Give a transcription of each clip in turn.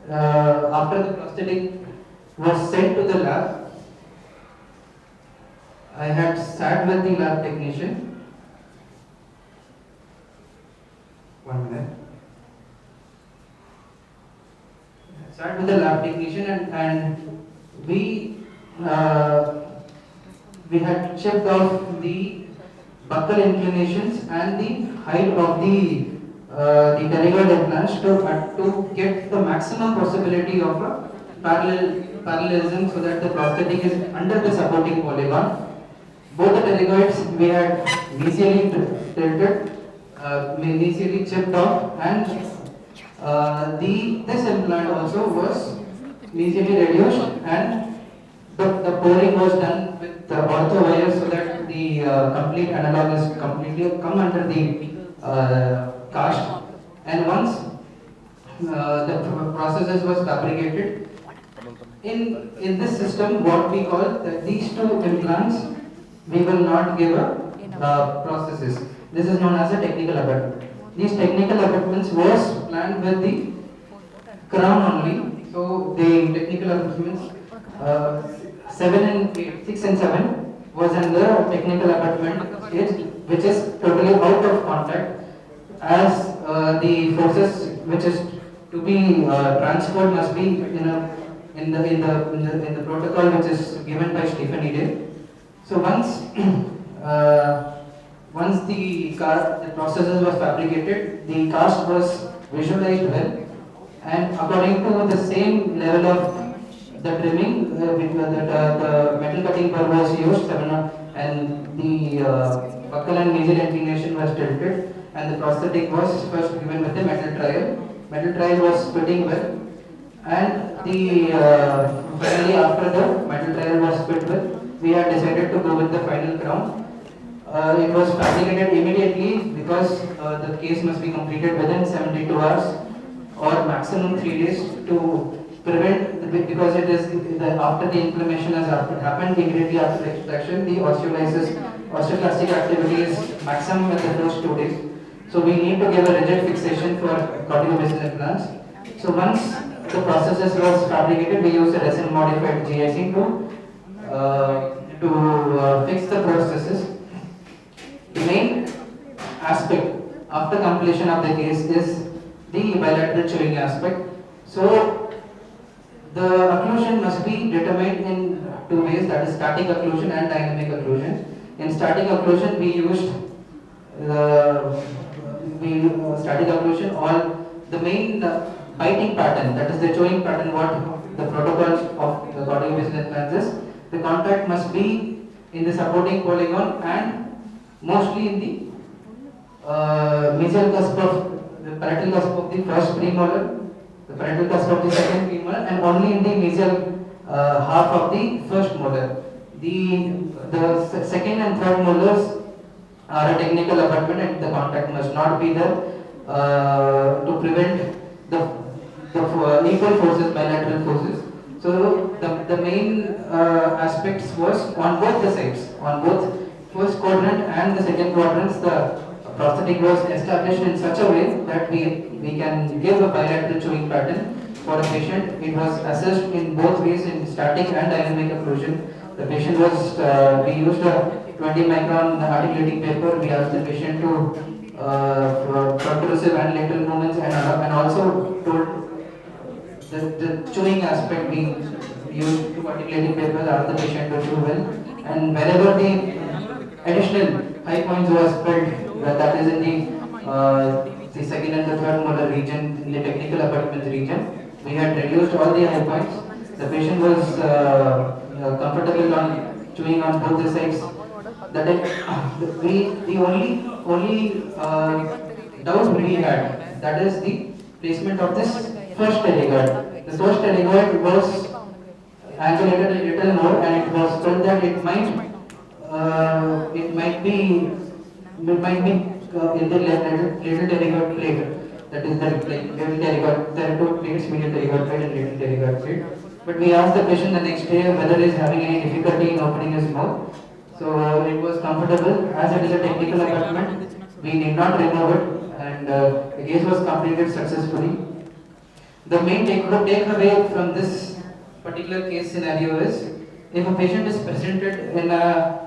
after the prosthetic was sent to the lab, I had sat with the lab technician. One minute. I sat with the lab technician and uh, we had checked off the buccal inclinations and the height of the pterygoid implants to get the maximum possibility of a parallelism so that the prosthetic is under the supporting polygon. Both the pterygoids we had mesially tilted, mesially chipped off, and this implant also was mesially reduced, and the pouring was done with the ortho wires so that the complete analog is completely come under the cast. And once the processes was fabricated, in this system, what we call these two implants, we will not give a processes. This is known as a technical abutment. These technical abutments was planned with the crown only. So the technical abutments 7 and 8, 6 and 7 was under technical abutment stage, which is totally out of contact, as the forces which is to be transferred must be in the protocol which is given by Stephen Ede. So once the processes was fabricated, the cast was visualized well, and according to the same level of the trimming, the metal cutting burr was used, and the buccal and mesial inclination was tilted, and the prosthetic was first given with the metal trial. Metal trial was fitting well, and the finally after the metal trial was fit well, we had decided to go with the final crown. It was fabricated immediately because the case must be completed within 72 hours or maximum 3 days to prevent, because it is after the inflammation has happened immediately after the extraction, the osteoclastic activity is maximum in the first 2 days. So we need to give a rigid fixation for corticometal implants. So once the processes was fabricated, we use a resin modified GIC to fix the processes. The main aspect after completion of the case is the bilateral chewing aspect. So the occlusion must be determined in two ways, that is static occlusion and dynamic occlusion. In static occlusion, we used static occlusion, all the main biting pattern, that is the chewing pattern, what the protocols of the corticometal implants is. The contact must be in the supporting polygon and mostly in the mesial cusp of the parietal cusp of the first premolar, the parietal cusp of the second premolar, and only in the mesial half of the first molar. The second and third molars are a technical abutment, and the contact must not be there to prevent the equal forces, bilateral forces. So the main aspects was on both the sides, on both first quadrant and the second quadrants, the prosthetic was established in such a way that we can give a bilateral chewing pattern for a patient. It was assessed in both ways, in static and dynamic occlusion. The patient was, we used a 20 micron articulating paper. We asked the patient to protrusive and lateral movements, and also told the chewing aspect being used to articulating papers, asked the patient to chew well, and wherever the additional high points was felt, that is in the second and the third molar region, in the technical abutment region, we had reduced all the high points. The patient was comfortable on chewing on both the sides. That is, the only doubt we had, that is the placement of this first pterygoid. The first pterygoid was angulated a little more, and it was felt that it might be in the lateral pterygoid plate. That is the lateral pterygoid, there are two plates, medial pterygoid plate and lateral pterygoid plate. But we asked the patient the next day whether he is having any difficulty in opening his mouth. So it was comfortable, as it is a technical abutment. We need not remove it, and the case was completed successfully. The main takeaway from this particular case scenario is, if a patient is presented in a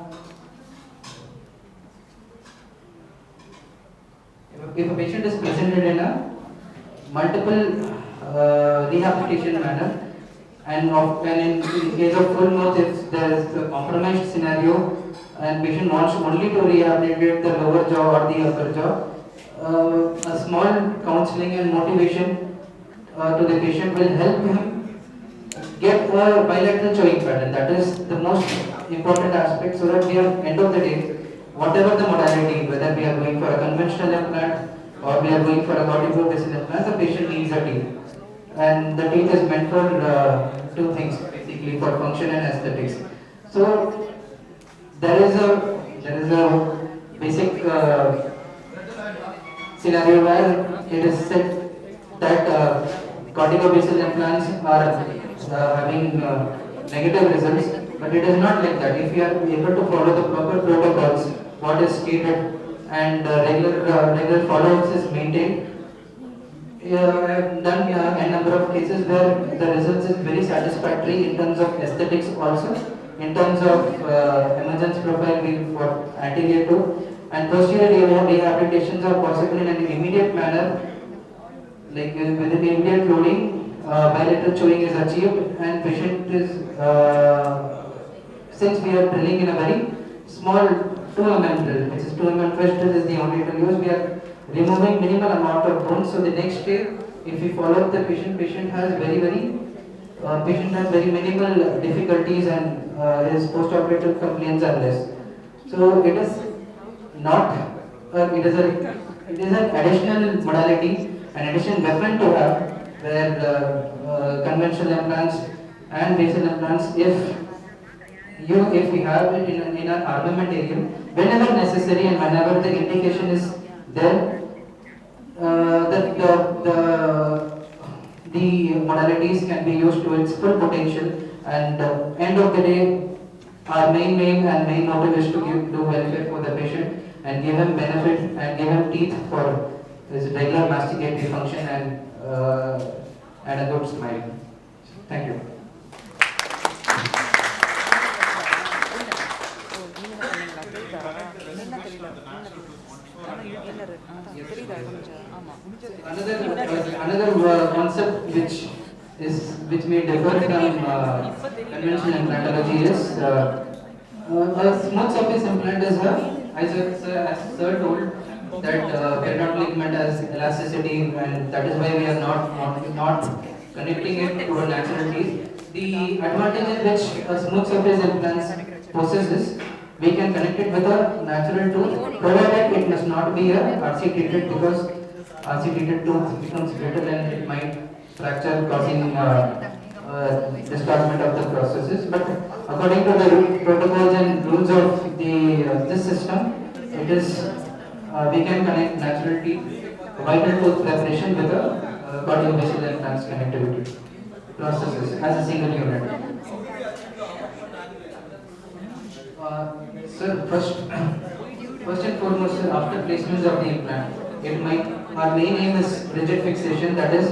if a patient is presented in a multiple rehabilitation manner, and in case of full mouth, if there is a compromised scenario and patient wants only to rehabilitate the lower jaw or the upper jaw, a small counseling and motivation to the patient will help him get a bilateral chewing pattern. That is the most important aspect, so that we are, end of the day, whatever the modality, whether we are going for a conventional implant or we are going for a cortical-based implant, the patient needs a teeth. And the teeth is meant for two things, basically, for function and aesthetics. So there is a basic scenario where it is said that corticobasal implants are having negative results, but it is not like that. If you are able to follow the proper protocols, what is stated, and regular follow-ups is maintained, I have done a number of cases where the results is very satisfactory in terms of aesthetics also, in terms of emergence profile for anterior tooth, and posterior rehabilitations are possible in an immediate manner, like with an immediate loading, bilateral chewing is achieved, and patient is, since we are drilling in a very small 2 mm drill, which is 2 mm first drill is the only drill used, we are removing minimal amount of bone. So the next day, if we follow up the patient has patient has very minimal difficulties, and his post-operative complaints are less. So it is not, it is an additional modality, an additional weapon to have, where conventional implants and basal implants, if we have it in an armamentarium, whenever necessary and whenever the indication is there, the modalities can be used to its full potential, and end of the day, our main aim and main motive is to do welfare for the patient and give him benefit and give him teeth for his regular masticatory function, and a good smile. Thank you. Another concept which may differ from conventional implantology is a smooth surface implant is as sir told, that periodontal ligament has elasticity, and that is why we are not connecting it to a natural teeth. The advantage which a smooth surface implants possesses, we can connect it with a natural tooth, provided it must not be a RC treated, because RC treated tooth becomes brittle and it might fracture, causing displacement of the processes. But according to the protocols and rules of this system, it is we can connect natural teeth, vital tooth preparation with a corticobasal implants connectivity processes as a single unit. Sir, first and foremost, sir, after placement of the implant, our main aim is rigid fixation, that is